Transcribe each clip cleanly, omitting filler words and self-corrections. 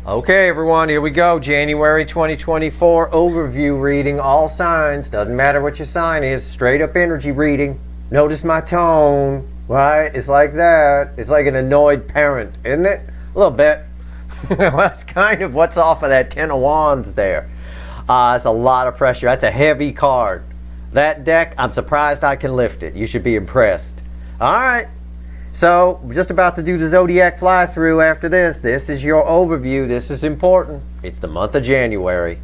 Okay, everyone, here we go. January 2024 overview reading, all signs. Doesn't matter what your sign is, straight up energy reading. Notice my tone, right? It's like that. It's like an annoyed parent, isn't it? A little bit. That's kind of what's off of that Ten of Wands there. It's a lot of pressure. That's a heavy card. That deck, I'm surprised I can lift it. You should be impressed. All right. So, we're just about to do the Zodiac fly-through after this. This is your overview. This is important. It's the month of January.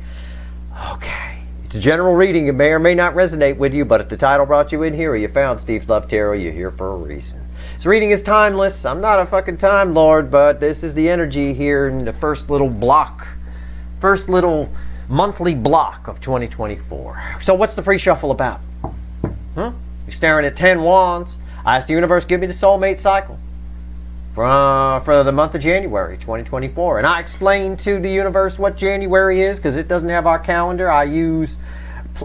Okay. It's a general reading. It may or may not resonate with you, but if the title brought you in here or you found Steve's Love Tarot, you're here for a reason. This reading is timeless. I'm not a fucking time lord, but this is the energy here in the first little block. First little monthly block of 2024. So what's the pre-shuffle about? You're staring at 10 Wands. I asked the universe, give me the soulmate cycle for the month of January 2024. And I explained to the universe what January is because it doesn't have our calendar. I use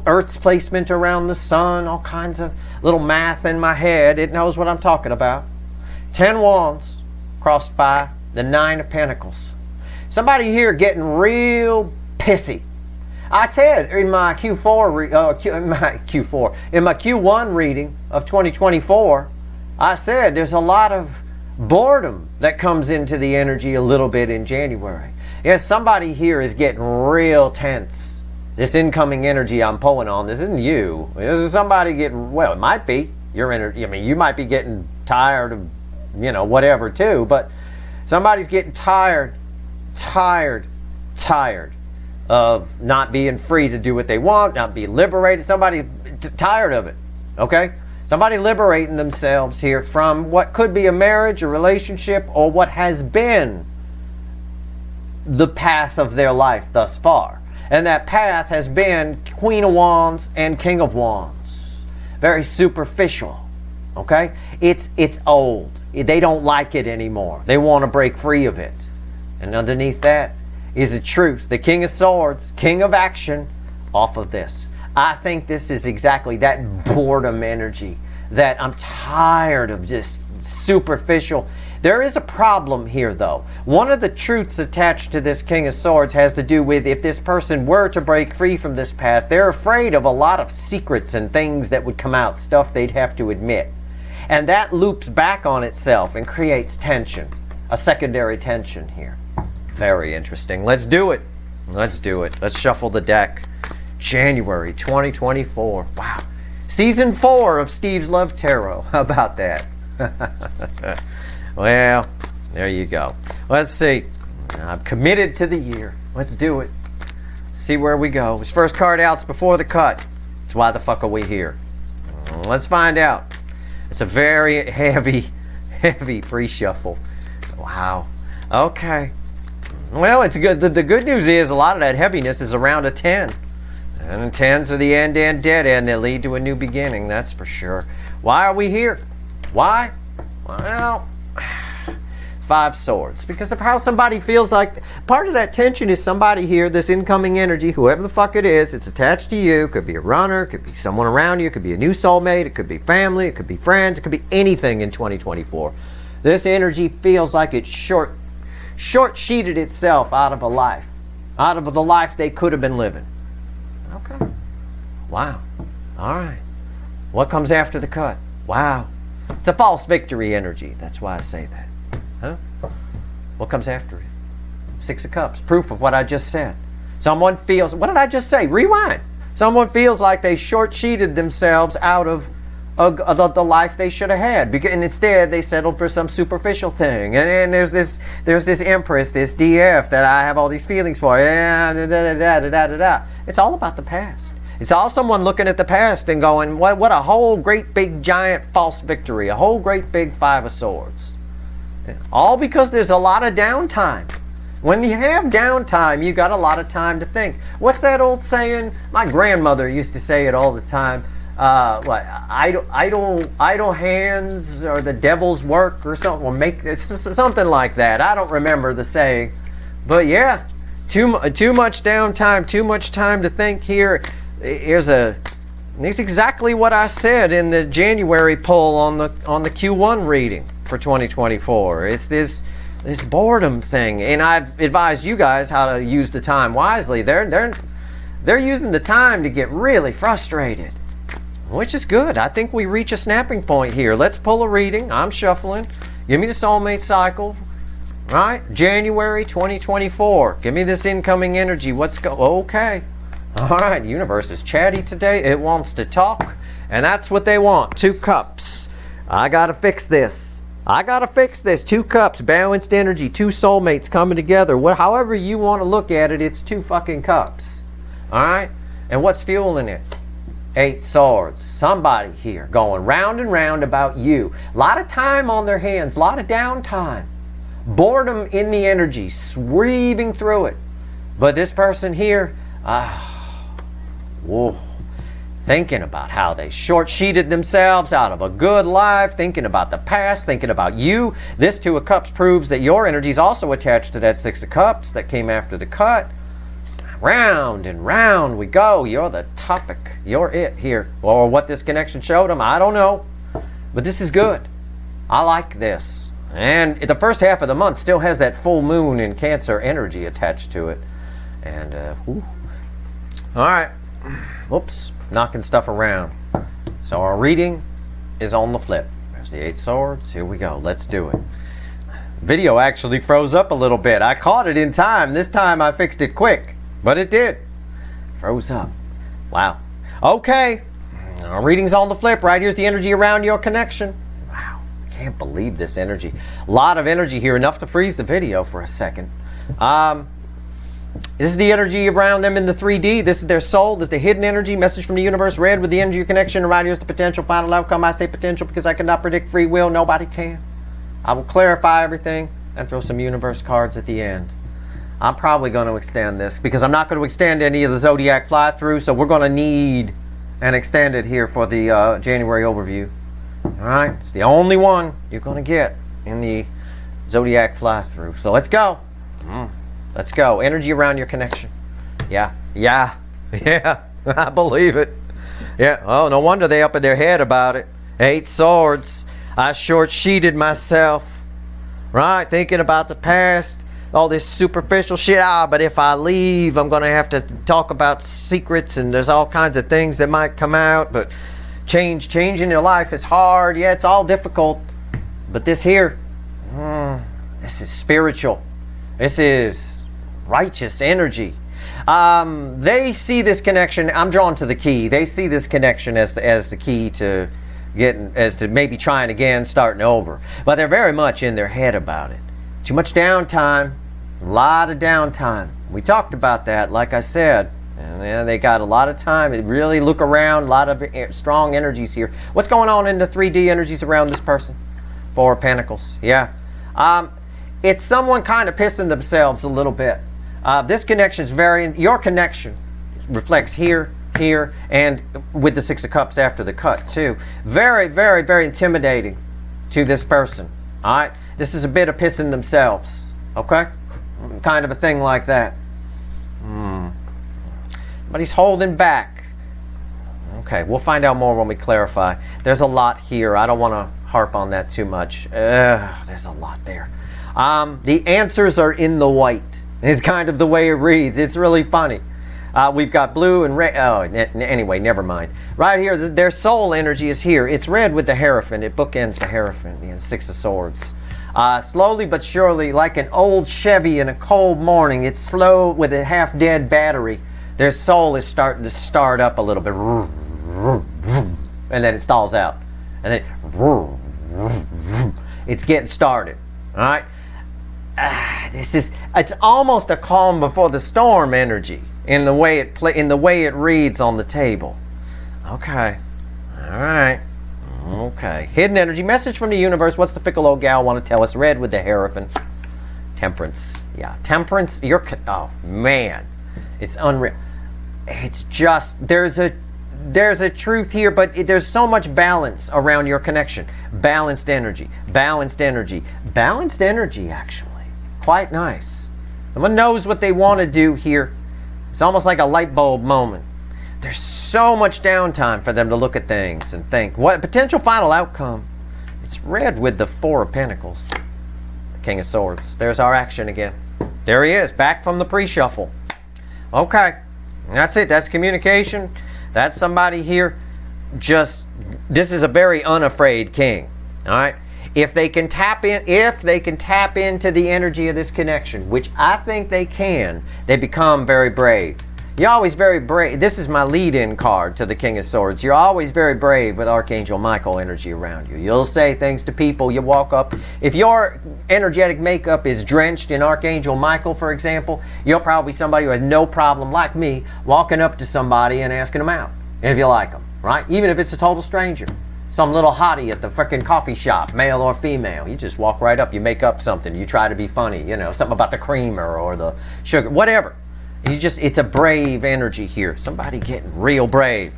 Earth's placement around the sun, all kinds of little math in my head. It knows what I'm talking about. 10 Wands crossed by the 9 of Pentacles. Somebody here getting real pissy. I said in my Q1 reading of 2024, I said there's a lot of boredom that comes into the energy a little bit in January. Yes, somebody here is getting real tense. This incoming energy I'm pulling on, this isn't you. This is somebody getting, well, it might be your energy. I mean, you might be getting tired of, whatever too, but somebody's getting tired of not being free to do what they want, not being liberated. Somebody tired of it, okay? Somebody liberating themselves here from what could be a marriage, a relationship, or what has been the path of their life thus far. And that path has been Queen of Wands and King of Wands. Very superficial, okay? It's old. They don't like it anymore. They want to break free of it. And underneath that is the truth. The King of Swords, King of Action, off of this. I think this is exactly that boredom energy that I'm tired of, just superficial. There is a problem here though. One of the truths attached to this King of Swords has to do with if this person were to break free from this path, they're afraid of a lot of secrets and things that would come out, stuff they'd have to admit. And that loops back on itself and creates tension, a secondary tension here. Very interesting. Let's do it. Let's do it. Let's shuffle the deck. January 2024. Wow. Season 4 of Steve's Love Tarot. How about that? Well, there you go. Let's see. I'm committed to the year. Let's do it. See where we go. This first card out's before the cut. It's why the fuck are we here? Let's find out. It's a very heavy pre-shuffle. Wow. Okay. Well, it's good. The good news is a lot of that heaviness is around a 10. And 10s are the end dead end that lead to a new beginning, that's for sure. Why are we here? Why? Well, 5 Swords. Because of how somebody feels like, part of that tension is somebody here, this incoming energy, whoever the fuck it is, it's attached to you. It could be a runner, it could be someone around you, it could be a new soulmate, it could be family, it could be friends, it could be anything in 2024. This energy feels like it's short-sheeted itself out of a life. Out of the life they could have been living. Okay. Wow. All right. What comes after the cut? Wow. It's a false victory energy. That's why I say that. Huh? What comes after it? 6 of Cups. Proof of what I just said. Someone feels... What did I just say? Rewind. Someone feels like they short-sheeted themselves out of the life they should have had, and instead they settled for some superficial thing. And there's this Empress, this DF that I have all these feelings for. It's all about the past. It's all someone looking at the past and going, what a whole great big giant false victory, a whole great big 5 of Swords. All because there's a lot of downtime. When you have downtime, you got a lot of time to think. What's that old saying? My grandmother used to say it all the time. Idle hands or the devil's work or something, or something like that. I don't remember the saying, but yeah, too much downtime, too much time to think. Here, it's exactly what I said in the January poll on the Q1 reading for 2024. It's this This boredom thing. And I've advised you guys how to use the time wisely. They're using the time to get really frustrated, which is good. I think we reach a snapping point here. Let's pull a reading. I'm shuffling. Give me the soulmate cycle. Right? January 2024. Give me this incoming energy. Okay. All right. The universe is chatty today. It wants to talk. And that's what they want. 2 cups. I got to fix this. 2 cups. Balanced energy. 2 soulmates coming together. However you want to look at it, it's 2 fucking cups. All right? And what's fueling it? 8 swords. Somebody here going round and round about you. A lot of time on their hands. A lot of downtime. Boredom in the energy, sweeping through it. But this person here, thinking about how they short-sheeted themselves out of a good life, thinking about the past, thinking about you. This 2 of Cups proves that your energy is also attached to that 6 of Cups that came after the cut. Round and round we go. You're the topic. You're it here. Or what this connection showed them, I don't know. But this is good. I like this. And the first half of the month still has that full moon in Cancer energy attached to it. And, all right. Whoops. Knocking stuff around. So our reading is on the flip. There's the 8 swords. Here we go. Let's do it. Video actually froze up a little bit. I caught it in time. This time I fixed it quick. But it did. Froze up. Wow. Okay. Our reading's on the flip. Right here's the energy around your connection. Can't believe this energy. A lot of energy here, enough to freeze the video for a second. This is the energy around them in the 3D. This is their soul. This is the hidden energy. Message from the universe. Red with the energy of connection. Right here's the potential final outcome. I say potential because I cannot predict free will. Nobody can. I will clarify everything and throw some universe cards at the end. I'm probably going to extend this because I'm not going to extend any of the zodiac fly-through, so we're going to need an extended here for the January overview. Alright, it's the only one you're going to get in the zodiac fly-through. So let's go. Let's go. Energy around your connection. Yeah. I believe it. Yeah. Oh, no wonder they up in their head about it. 8 swords. I short-sheeted myself. Right? Thinking about the past. All this superficial shit. But if I leave, I'm going to have to talk about secrets, and there's all kinds of things that might come out. But changing your life is hard. Yeah, it's all difficult. But this here, this is spiritual. This is righteous energy. They see this connection. I'm drawn to the key. They see this connection as the key to maybe trying again, starting over. But they're very much in their head about it. Too much downtime. A lot of downtime. We talked about that, like I said. And they got a lot of time to really look around. A lot of strong energies here. What's going on in the 3D energies around this person? 4 of Pentacles. Yeah. It's someone kind of pissing themselves a little bit. This connection is your connection reflects here, and with the 6 of Cups after the cut too. Very, very, very intimidating to this person. All right. This is a bit of pissing themselves. Okay. Kind of a thing like that. But he's holding back. Okay, we'll find out more when we clarify. There's a lot here. I don't want to harp on that too much. There's a lot there. The answers are in the white. It's kind of the way it reads. It's really funny. We've got blue and red. Oh, anyway, never mind. Right here, their soul energy is here. It's red with the Hierophant. It bookends the Hierophant, the 6 of Swords. Slowly but surely, like an old Chevy in a cold morning, it's slow with a half-dead battery. Their soul is starting to start up a little bit. And then it stalls out. And then it's getting started. All right? It's almost a calm before the storm energy in the way it reads on the table. Okay. All right. Okay. Hidden energy. Message from the universe. What's the fickle old gal want to tell us? Red with the Hierophant. Temperance. Yeah. Temperance. Oh, man. It's unreal. It's just, there's a truth here, but there's so much balance around your connection. Balanced energy. Balanced energy. Balanced energy, actually. Quite nice. Someone knows what they want to do here. It's almost like a light bulb moment. There's so much downtime for them to look at things and think. What potential final outcome? It's red with the 4 of Pentacles. King of Swords. There's our action again. There he is, back from the pre-shuffle. Okay, that's it. That's communication. That's somebody here. This is a very unafraid king. All right. If they can tap into the energy of this connection, which I think they can, they become very brave. You're always very brave. This is my lead-in card to the King of Swords. You're always very brave with Archangel Michael energy around you. You'll say things to people. You walk up. If your energetic makeup is drenched in Archangel Michael, for example, you're probably somebody who has no problem, like me, walking up to somebody and asking them out, if you like them, right? Even if it's a total stranger. Some little hottie at the frickin' coffee shop, male or female. You just walk right up. You make up something. You try to be funny. You know, something about the creamer or the sugar, whatever. It's a brave energy here. Somebody getting real brave.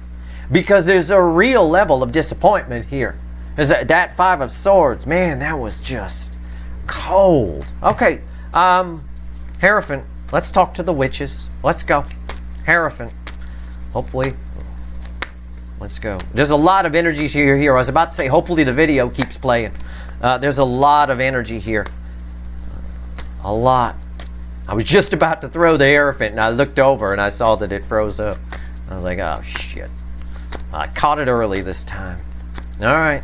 Because there's a real level of disappointment here. There's that Five of Swords. Man, that was just cold. Okay, Hierophant. Let's talk to the witches. Let's go. Hierophant. Hopefully. Let's go. There's a lot of energies here. I was about to say, hopefully the video keeps playing. There's a lot of energy here. A lot. I was just about to throw the Hierophant, and I looked over, and I saw that it froze up. I was like, oh, shit. I caught it early this time. All right.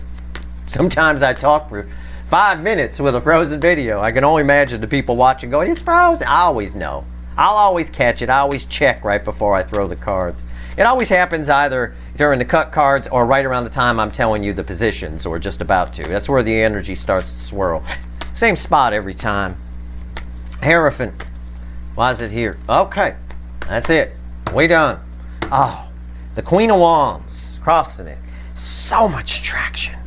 Sometimes I talk for 5 minutes with a frozen video. I can only imagine the people watching going, it's frozen. I always know. I'll always catch it. I always check right before I throw the cards. It always happens either during the cut cards or right around the time I'm telling you the positions or just about to. That's where the energy starts to swirl. Same spot every time. Hierophant. Why is it here? Okay. That's it. We done. Oh, the Queen of Wands. Crossing it. So much attraction.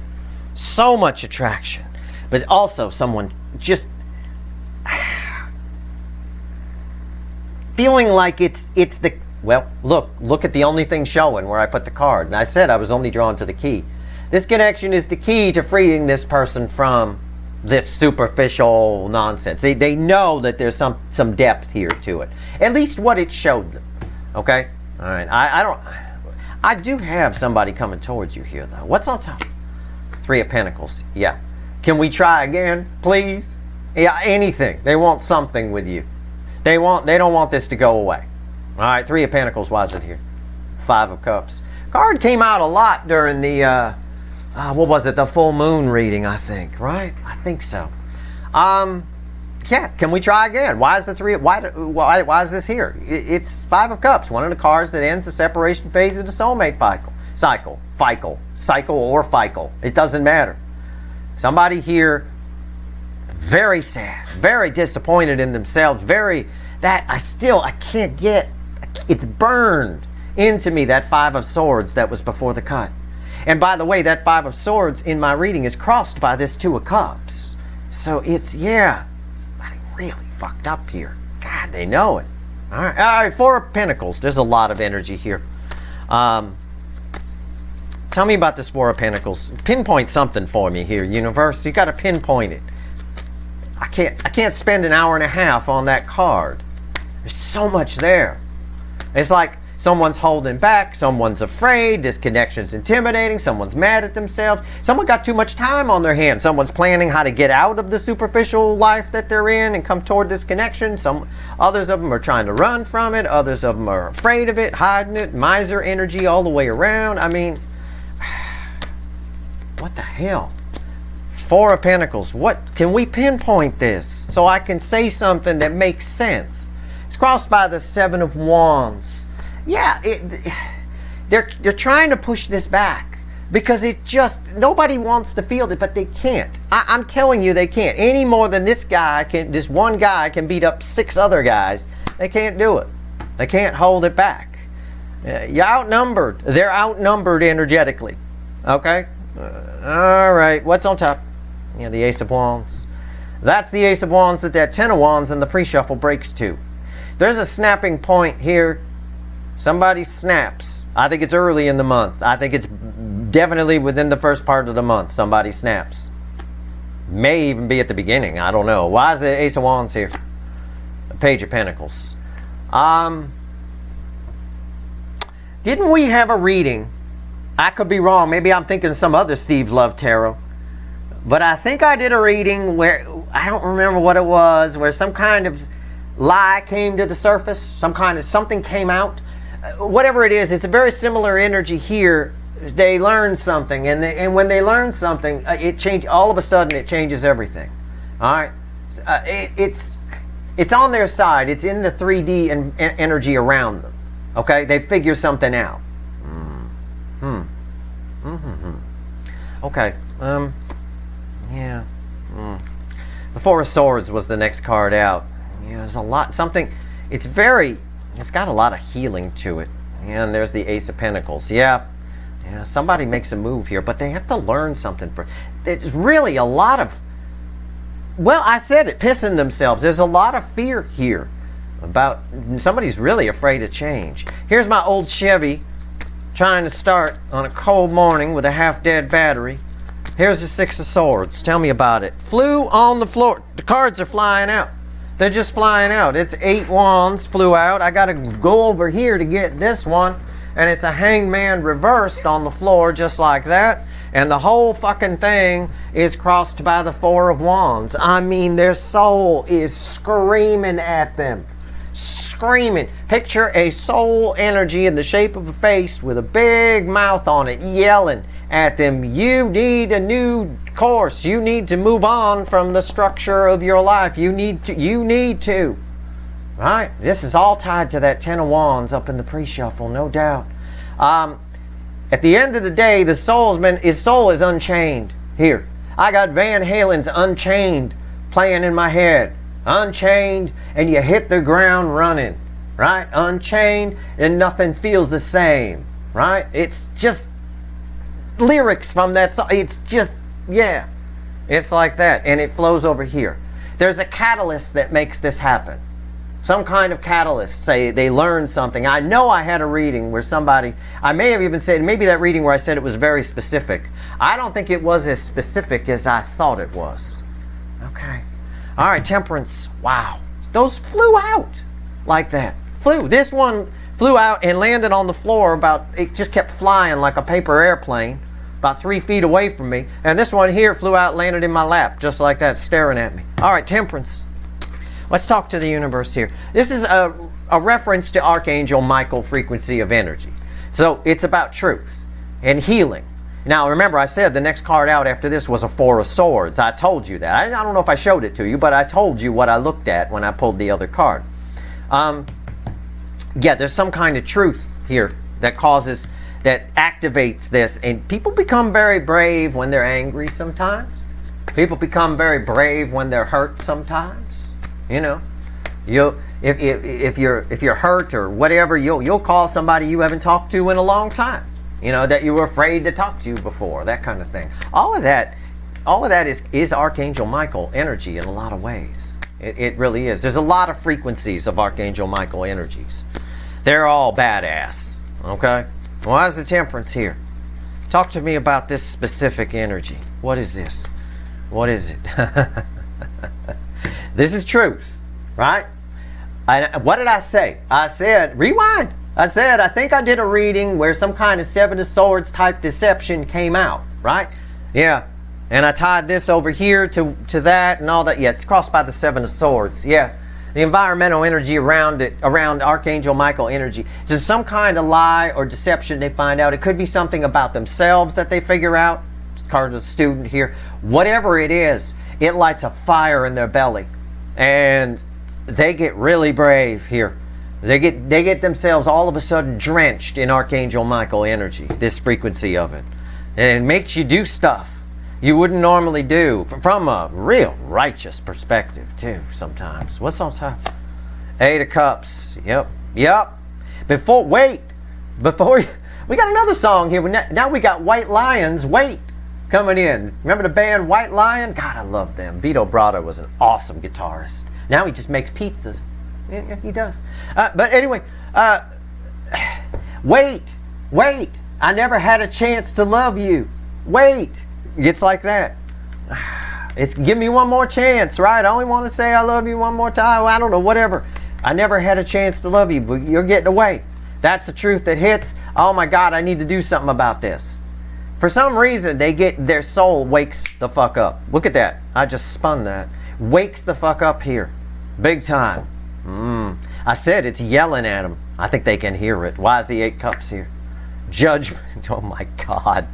So much attraction. But also someone just feeling like it's the... Well, look at the only thing showing where I put the card. And I said I was only drawn to the key. This connection is the key to freeing this person from this superficial nonsense. They know that there's some depth here to it. At least what it showed them. Okay? All right. I do have somebody coming towards you here, though. What's on top? Three of Pentacles. Yeah. Can we try again, please? Yeah, anything. They want something with you. They don't want this to go away. All right, Three of Pentacles. Why is it here? Five of Cups. Card came out a lot during the, what was it? The full moon reading, I think. Right? I think so. Yeah. Can we try again? Why is the three? Why is this here? It's Five of Cups. One of the cards that ends the separation phase of the soulmate cycle. Cycle or fickle. It doesn't matter. Somebody here, very sad, very disappointed in themselves. I can't get. It's burned into me, that Five of Swords that was before the cut. And by the way, that Five of Swords in my reading is crossed by this Two of Cups. So somebody really fucked up here. God, they know it. All right, Four of Pentacles. There's a lot of energy here. Tell me about this Four of Pentacles. Pinpoint something for me here, universe. You got to pinpoint it. I can't spend an hour and a half on that card. There's so much there. It's like someone's holding back, someone's afraid, this connection's intimidating, someone's mad at themselves, someone got too much time on their hands, someone's planning how to get out of the superficial life that they're in and come toward this connection. Others of them are trying to run from it, others of them are afraid of it, hiding it, miser energy all the way around. I mean, what the hell? Four of Pentacles. What can we pinpoint this so I can say something that makes sense? It's crossed by the Seven of Wands. Yeah, they're trying to push this back because nobody wants to feel it, but they can't. I'm telling you, they can't any more than this one guy can beat up 6 other guys. They can't do it. They can't hold it back. You're outnumbered. They're outnumbered energetically. Okay. All right. What's on top? Yeah, the Ace of Wands. That's the Ace of Wands that Ten of Wands in the pre-shuffle breaks to. There's a snapping point here. Somebody snaps. I think it's early in the month. I think it's definitely within the first part of the month. Somebody snaps. May even be at the beginning. I don't know. Why is the Ace of Wands here? The Page of Pentacles. Didn't we have a reading? I could be wrong. Maybe I'm thinking some other Steve Love Tarot. But I think I did a reading where I don't remember what it was, where some kind of lie came to the surface, something came out. Whatever it is, it's a very similar energy here. They learn something, and when they learn something, all of a sudden it changes everything. All right, it's on their side. It's in the 3D and energy around them. Okay, they figure something out. Okay. Yeah. The Four of Swords was the next card out. Yeah, there's a lot. It's got a lot of healing to it. Yeah, and there's the Ace of Pentacles. Yeah, somebody makes a move here, but they have to learn something. There's really a lot of, well, I said it, pissing themselves. There's a lot of fear here about somebody's really afraid of change. Here's my old Chevy trying to start on a cold morning with a half-dead battery. Here's the Six of Swords. Tell me about it. Flew on the floor. The cards are flying out. They're just flying out. It's 8 wands flew out. I got to go over here to get this one. And it's a hangman reversed on the floor just like that. And the whole fucking thing is crossed by the Four of Wands. I mean, their soul is screaming at them. Screaming. Picture a soul energy in the shape of a face with a big mouth on it, yelling at them. You need a new course. You need to move on from the structure of your life. You need to. Right? This is all tied to that 10 of Wands up in the pre-shuffle, no doubt. At the end of the day, his soul is unchained. Here, I got Van Halen's Unchained playing in my head. Unchained, and you hit the ground running, right? Unchained, and nothing feels the same, right? It's just lyrics from that song. It's just, yeah, it's like that, and it flows over here. There's a catalyst that makes this happen. Some kind of catalyst. Say they learn something. I know I had a reading where I may have even said, maybe that reading where I said it was very specific. I don't think it was as specific as I thought it was. Okay. All right, Temperance. Wow. Those flew out like that. This one flew out and landed on the floor it just kept flying like a paper airplane about 3 feet away from me. And this one here flew out, landed in my lap just like that, staring at me. All right, Temperance. Let's talk to the universe here. This is a reference to Archangel Michael frequency of energy. So it's about truth and healing. Now, remember, I said the next card out after this was a Four of Swords. I told you that. I don't know if I showed it to you, but I told you what I looked at when I pulled the other card. Yeah, there's some kind of truth here that activates this. And people become very brave when they're angry sometimes. People become very brave when they're hurt sometimes. You know, if you're hurt or whatever, you'll call somebody you haven't talked to in a long time. You know, that you were afraid to talk to before, that kind of thing. All of that is Archangel Michael energy in a lot of ways. It really is. There's a lot of frequencies of Archangel Michael energies. They're all badass. Okay? Why is the Temperance here? Talk to me about this specific energy. What is this? What is it? This is truth, right? What did I say? I said, rewind. I said, I think I did a reading where some kind of Seven of Swords type deception came out, right? Yeah. And I tied this over here to that and all that. Yeah, it's crossed by the Seven of Swords. Yeah. The environmental energy around it, around Archangel Michael energy. Just some kind of lie or deception they find out. It could be something about themselves that they figure out. Card of the student here. Whatever it is, it lights a fire in their belly. And they get really brave here. They get themselves all of a sudden drenched in Archangel Michael energy, this frequency of it. And it makes you do stuff you wouldn't normally do from a real righteous perspective too sometimes. What's on top? Eight of Cups. Yep. We got another song here. Now we got White Lions, Wait, coming in. Remember the band White Lion? God, I love them. Vito Bratta was an awesome guitarist. Now he just makes pizzas. Yeah, he does. But anyway, wait. I never had a chance to love you. Wait. It's like that. It's give me one more chance, right? I only want to say I love you one more time. I don't know, whatever. I never had a chance to love you, but you're getting away. That's the truth that hits. Oh my God, I need to do something about this. For some reason, their soul wakes the fuck up. Look at that. I just spun that. wakes the fuck up here. Big time. I said it's yelling at them. I think they can hear it. Why is the 8 cups here? Judgment. Oh my God.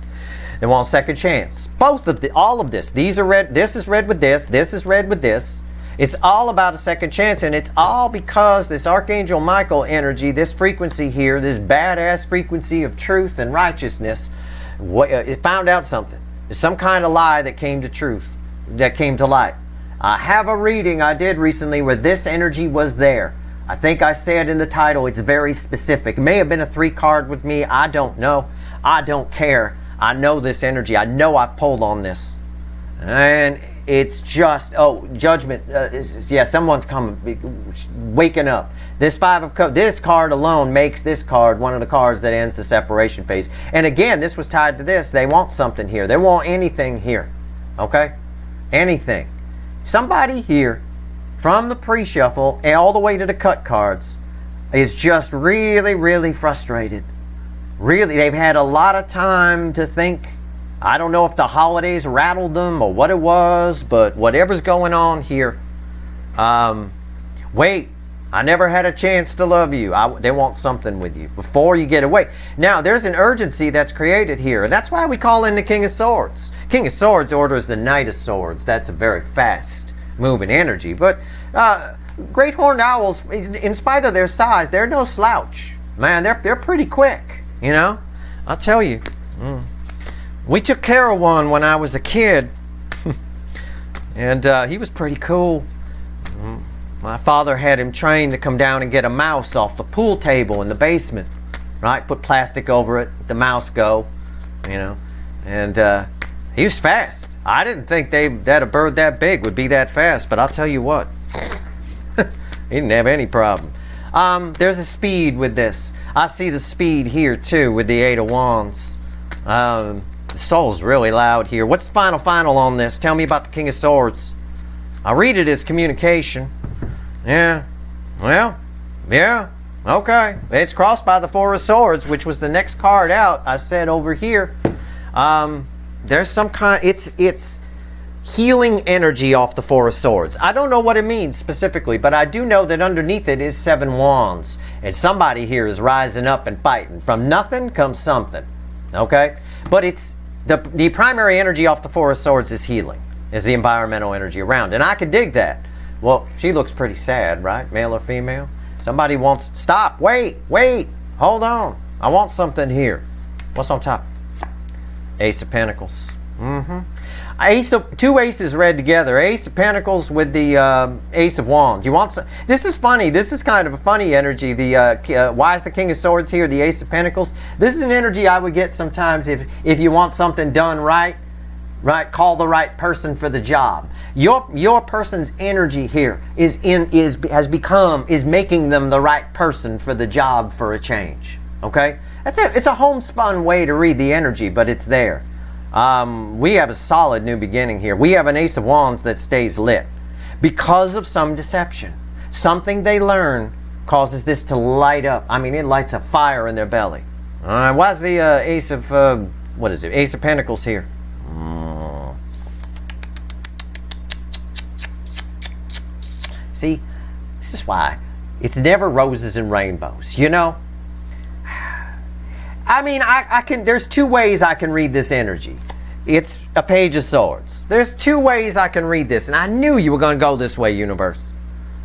They want a second chance. Both of all of this. These are red. This is red with this. This is red with this. It's all about a second chance, and it's all because this Archangel Michael energy, this frequency here, this badass frequency of truth and righteousness, it found out something. It's some kind of lie that came to truth, that came to light. I have a reading I did recently where this energy was there. I think I said in the title, it's very specific. It may have been a 3 card with me. I don't know. I don't care. I know this energy. I know I pulled on this. And it's just, judgment. Yeah, someone's coming, waking up. This 5 of Cups, this card alone makes this card one of the cards that ends the separation phase. And again, this was tied to this. They want something here. They want anything here. Okay? Anything. Somebody here, from the pre-shuffle all the way to the cut cards, is just really, really frustrated. Really, they've had a lot of time to think. I don't know if the holidays rattled them or what it was, but whatever's going on here. Wait, I never had a chance to love you. They want something with you before you get away. Now, there's an urgency that's created here, and that's why we call in the King of Swords. King of Swords orders the Knight of Swords. That's a very fast moving energy. But great horned owls, in spite of their size, they're no slouch. Man, they're pretty quick, you know? I'll tell you. We took care of one when I was a kid, and he was pretty cool. My father had him trained to come down and get a mouse off the pool table in the basement, right? Put plastic over it, let the mouse go, you know. And he was fast. I didn't think that a bird that big would be that fast, but I'll tell you what, he didn't have any problem. There's a speed with this. I see the speed here too with the 8 of Wands. The soul's really loud here. What's the final on this? Tell me about the King of Swords. I read it as communication. Yeah. Well, yeah. Okay. It's crossed by the 4 of Swords, which was the next card out. I said over here. There's some kind. It's healing energy off the 4 of Swords. I don't know what it means specifically, but I do know that underneath it is 7 wands. And somebody here is rising up and fighting. From nothing comes something. Okay? But it's the primary energy off the 4 of Swords is healing, is the environmental energy around. And I can dig that. Well, she looks pretty sad, right? Male or female? Somebody wants, stop, wait, hold on. I want something here. What's on top? Ace of Pentacles. Two aces read together. Ace of Pentacles with the Ace of Wands. You want some, this is funny. This is kind of a funny energy. Why is the King of Swords here? The Ace of Pentacles. This is an energy I would get sometimes if you want something done right. Right, call the right person for the job. Your person's energy here is making them the right person for the job for a change. Okay, it's a homespun way to read the energy, but it's there. We have a solid new beginning here. We have an Ace of Wands that stays lit because of some deception. Something they learn causes this to light up. I mean, it lights a fire in their belly. Why's the Ace of Ace of Pentacles here? See, this is why it's never roses and rainbows, you know? I mean, I can. There's 2 ways I can read this energy. It's a Page of Swords. There's 2 ways I can read this, and I knew you were going to go this way, universe.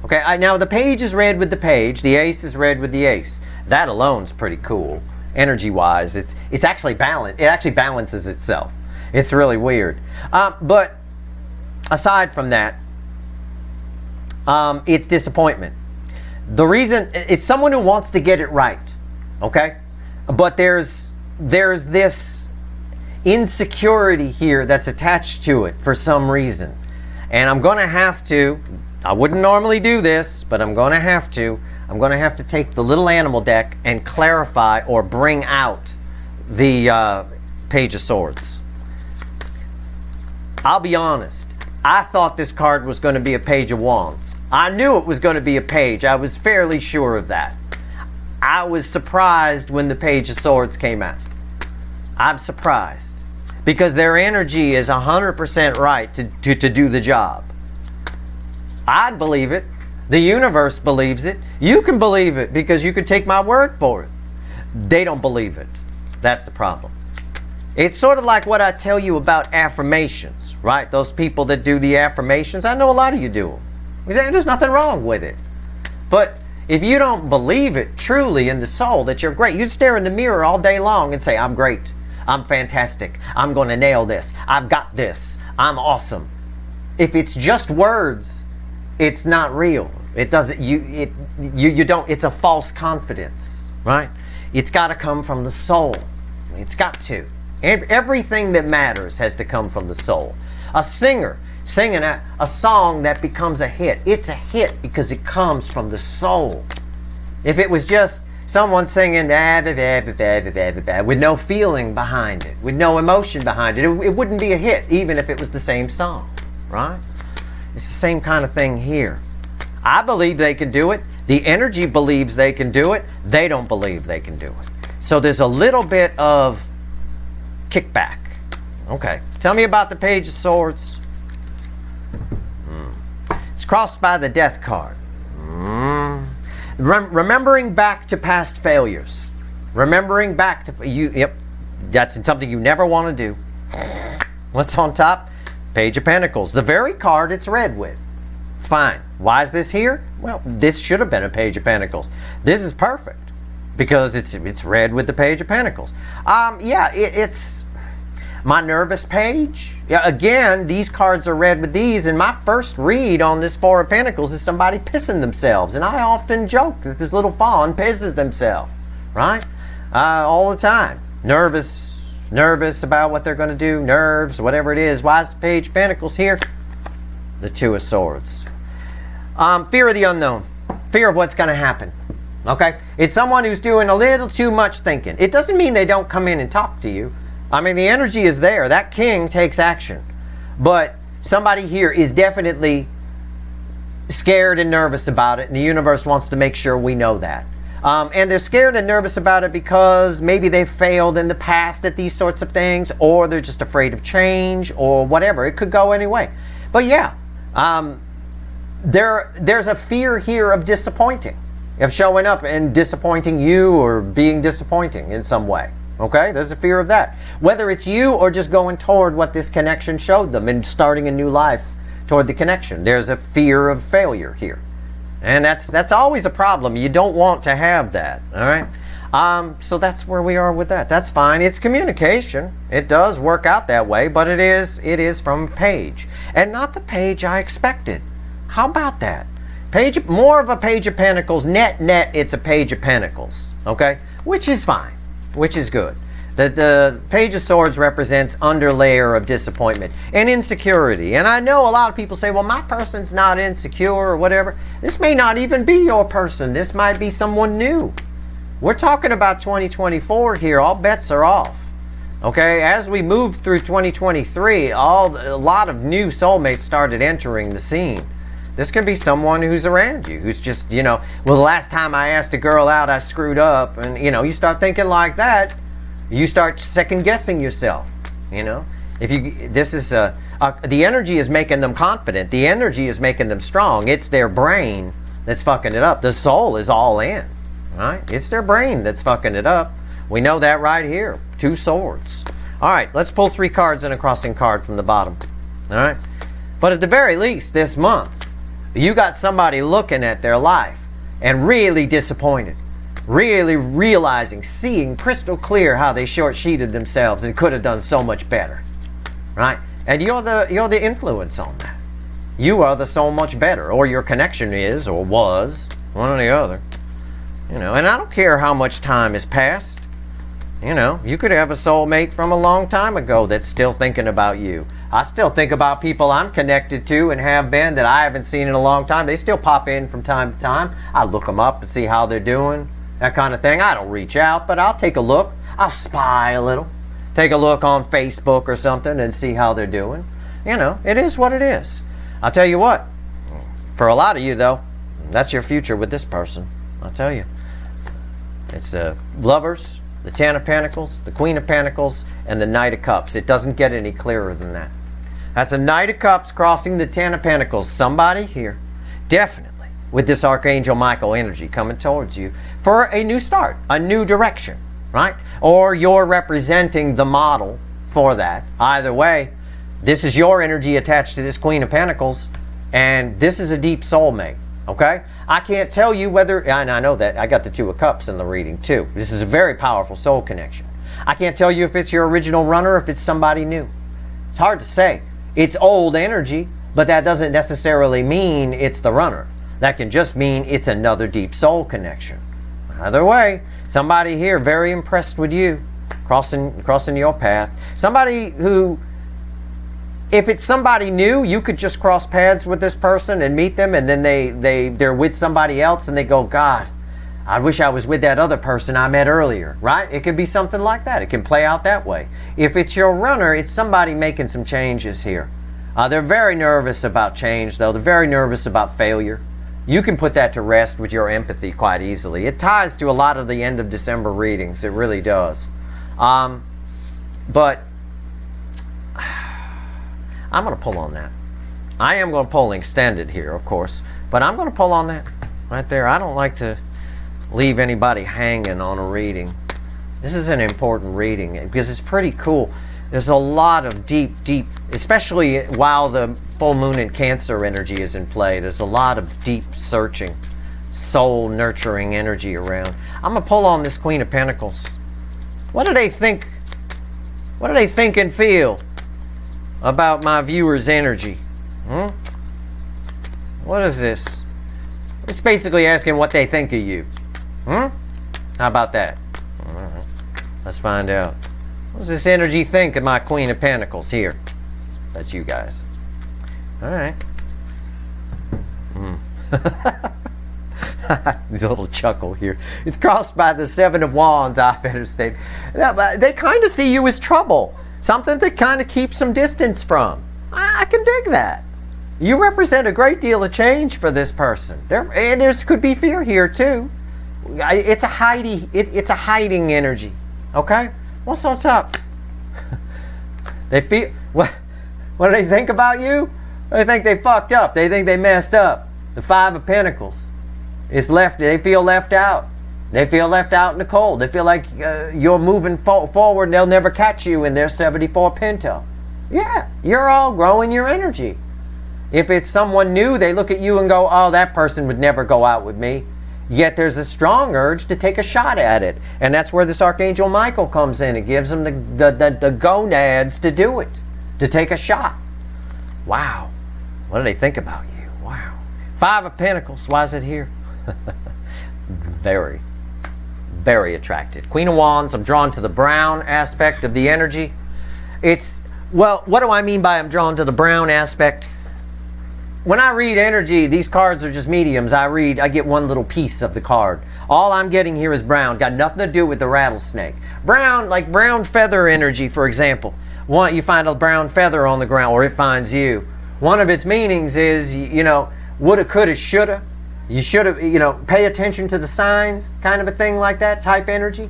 Okay, now the Page is read with the Page, the Ace is read with the Ace. That alone's pretty cool, energy-wise. It's actually balanced. It actually balances itself. It's really weird. But aside from that, it's disappointment. The reason, it's someone who wants to get it right, okay? But there's this insecurity here that's attached to it for some reason. And I'm going to have to, I wouldn't normally do this, but I'm going to have to take the little animal deck and clarify or bring out the Page of Swords. I'll be honest. I thought this card was going to be a Page of Wands. I knew it was going to be a page. I was fairly sure of that. I was surprised when the Page of Swords came out. I'm surprised. Because their energy is 100% right to do the job. I believe it. The universe believes it. You can believe it because you can take my word for it. They don't believe it. That's the problem. It's sort of like what I tell you about affirmations, right? Those people that do the affirmations, I know a lot of you do them. There's nothing wrong with it. But if you don't believe it truly in the soul that you're great, you'd stare in the mirror all day long and say, I'm great. I'm fantastic. I'm going to nail this. I've got this. I'm awesome. If it's just words, it's not real. It doesn't, you don't, it's a false confidence, right? It's got to come from the soul. It's got to. Everything that matters has to come from the soul. A singer singing a song that becomes a hit, it's a hit because it comes from the soul. If it was just someone singing with no feeling behind it, with no emotion behind it, it wouldn't be a hit even if it was the same song, right? It's the same kind of thing here. I believe they can do it. The energy believes they can do it. They don't believe they can do it. So there's a little bit of kickback. Okay, tell me about the Page of Swords. It's crossed by the Death card. Remembering back to past failures. Remembering back to you. Yep, that's something you never want to do. What's on top? Page of Pentacles. The very card it's read with. Fine. Why is this here? Well, this should have been a Page of Pentacles. This is perfect because it's read with the Page of Pentacles. It's my nervous page. Yeah, again, these cards are read with these, and my first read on this Four of Pentacles is somebody pissing themselves, and I often joke that this little fawn pisses themselves, right? All the time. Nervous about what they're going to do, nerves, whatever it is. Why is the Page of Pentacles here? The Two of Swords. Fear of the unknown. Fear of what's going to happen. Okay? It's someone who's doing a little too much thinking. It doesn't mean they don't come in and talk to you. I mean, the energy is there. That king takes action. But somebody here is definitely scared and nervous about it, and the universe wants to make sure we know that. And they're scared and nervous about it because maybe they've failed in the past at these sorts of things, or they're just afraid of change, or whatever. It could go any way. But yeah, there's a fear here of disappointing, of showing up and disappointing you or being disappointing in some way. Okay, there's a fear of that. Whether it's you or just going toward what this connection showed them and starting a new life toward the connection. There's a fear of failure here. And that's always a problem. You don't want to have that, all right? So that's where we are with that. That's fine. It's communication. It does work out that way, but it is from a page. And not the page I expected. How about that? More of a Page of Pentacles. Net, it's a Page of Pentacles, okay? Which is fine. Which is good. The Page of Swords represents underlayer of disappointment and insecurity. And I know a lot of people say, well, my person's not insecure or whatever. This may not even be your person. This might be someone new. We're talking about 2024 here. All bets are off. Okay, as we moved through 2023, a lot of new soulmates started entering the scene. This could be someone who's around you, who's just, well, the last time I asked a girl out, I screwed up. And, you start thinking like that. You start second-guessing yourself, If the energy is making them confident. The energy is making them strong. It's their brain that's fucking it up. The soul is all in, right? It's their brain that's fucking it up. We know that right here. Two swords. All right, let's pull 3 cards and a crossing card from the bottom. All right? But at the very least, this month, you got somebody looking at their life and really disappointed, really realizing, seeing crystal clear how they short-sheeted themselves and could have done so much better, right? And you're the influence on that. You are the so much better, or your connection is, or was, one or the other. And I don't care how much time has passed. You could have a soulmate from a long time ago that's still thinking about you. I still think about people I'm connected to and have been that I haven't seen in a long time. They still pop in from time to time. I look them up and see how they're doing, that kind of thing. I don't reach out, but I'll take a look. I'll spy a little. Take a look on Facebook or something and see how they're doing. It is what it is. I'll tell you what, for a lot of you, though, that's your future with this person. I'll tell you. It's the Lovers, the Ten of Pentacles, the Queen of Pentacles, and the Knight of Cups. It doesn't get any clearer than that. That's a Knight of Cups crossing the Ten of Pentacles. Somebody here definitely, with this Archangel Michael energy coming towards you for a new start, a new direction, right? Or you're representing the model for that. Either way, this is your energy attached to this Queen of Pentacles, and this is a deep soulmate, okay? I can't tell you whether, and I know that, I got the Two of Cups in the reading too. This is a very powerful soul connection. I can't tell you if it's your original runner or if it's somebody new. It's hard to say. It's old energy, but that doesn't necessarily mean it's the runner. That can just mean it's another deep soul connection. Either way, somebody here very impressed with you, crossing your path. Somebody who, if it's somebody new, you could just cross paths with this person and meet them, and then they're with somebody else and they go, God, I wish I was with that other person I met earlier, right? It could be something like that. It can play out that way. If it's your runner, it's somebody making some changes here. They're very nervous about change, though. They're very nervous about failure. You can put that to rest with your empathy quite easily. It ties to a lot of the end of December readings. It really does. But I'm going to pull on that. I am going to pull extended here, of course, but I'm going to pull on that right there. I don't like to leave anybody hanging on a reading. This is an important reading because it's pretty cool. There's a lot of deep, especially while the full moon in Cancer energy is in play, there's a lot of deep searching, soul nurturing energy around. I'm going to pull on this Queen of Pentacles. What do they think? What do they think and feel about my viewers' energy? What is this? It's basically asking what they think of you. How about that? Let's find out. What does this energy think of my Queen of Pentacles here? That's you guys. All right. There's a little chuckle here. It's crossed by the Seven of Wands, I better state. They kind of see you as trouble. Something to kind of keep some distance from. I can dig that. You represent a great deal of change for this person. And there could be fear here too. It's a hiding energy. Okay? What's up? They feel what do they think about you? They think they fucked up. They think they messed up. The Five of Pentacles. They feel left out. They feel left out in the cold. They feel like you're moving forward and they'll never catch you in their 74 Pinto. Yeah, you're all growing your energy. If it's someone new, they look at you and go, oh, that person would never go out with me. Yet there's a strong urge to take a shot at it. And that's where this Archangel Michael comes in. It gives them the gonads to do it, to take a shot. Wow. What do they think about you? Wow. Five of Pentacles. Why is it here? Very, very attracted. Queen of Wands. I'm drawn to the brown aspect of the energy. Well, what do I mean by I'm drawn to the brown aspect? When I read energy, these cards are just mediums. I get one little piece of the card. All I'm getting here is brown. Got nothing to do with the rattlesnake. Brown, like brown feather energy, for example. You find a brown feather on the ground, or it finds you. One of its meanings is, woulda, coulda, shoulda. You should have, pay attention to the signs, kind of a thing like that, type energy.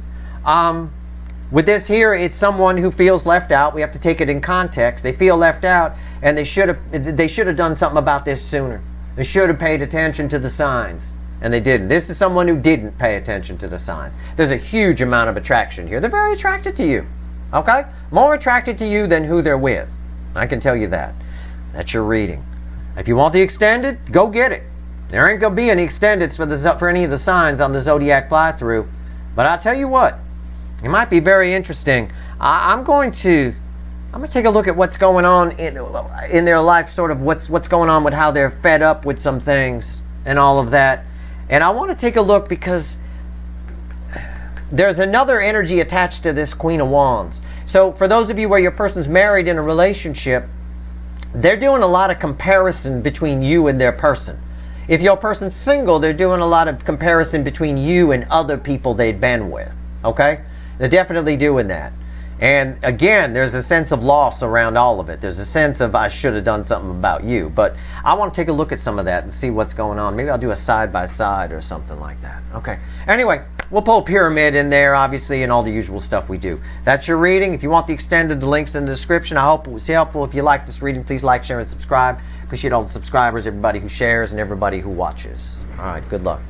With this here, it's someone who feels left out. We have to take it in context. They feel left out, and they should have done something about this sooner. They should have paid attention to the signs, and they didn't. This is someone who didn't pay attention to the signs. There's a huge amount of attraction here. They're very attracted to you, okay? More attracted to you than who they're with. I can tell you that. That's your reading. If you want the extended, go get it. There ain't going to be any extendeds for any of the signs on the Zodiac fly-through. But I'll tell you what. It might be very interesting. I'm going to take a look at what's going on in their life, sort of what's going on with how they're fed up with some things and all of that. And I want to take a look because there's another energy attached to this Queen of Wands. So for those of you where your person's married in a relationship, they're doing a lot of comparison between you and their person. If your person's single, they're doing a lot of comparison between you and other people they'd been with. Okay? They're definitely doing that. And again, there's a sense of loss around all of it. There's a sense of I should have done something about you. But I want to take a look at some of that and see what's going on. Maybe I'll do a side-by-side or something like that. Okay. Anyway, We'll pull a pyramid in there, obviously, and all the usual stuff we do. That's your reading. If you want the extended, the link's in the description. I hope it was helpful. If you like this reading, please like, share, and subscribe. Appreciate all the subscribers, everybody who shares, and everybody who watches. All right, good luck.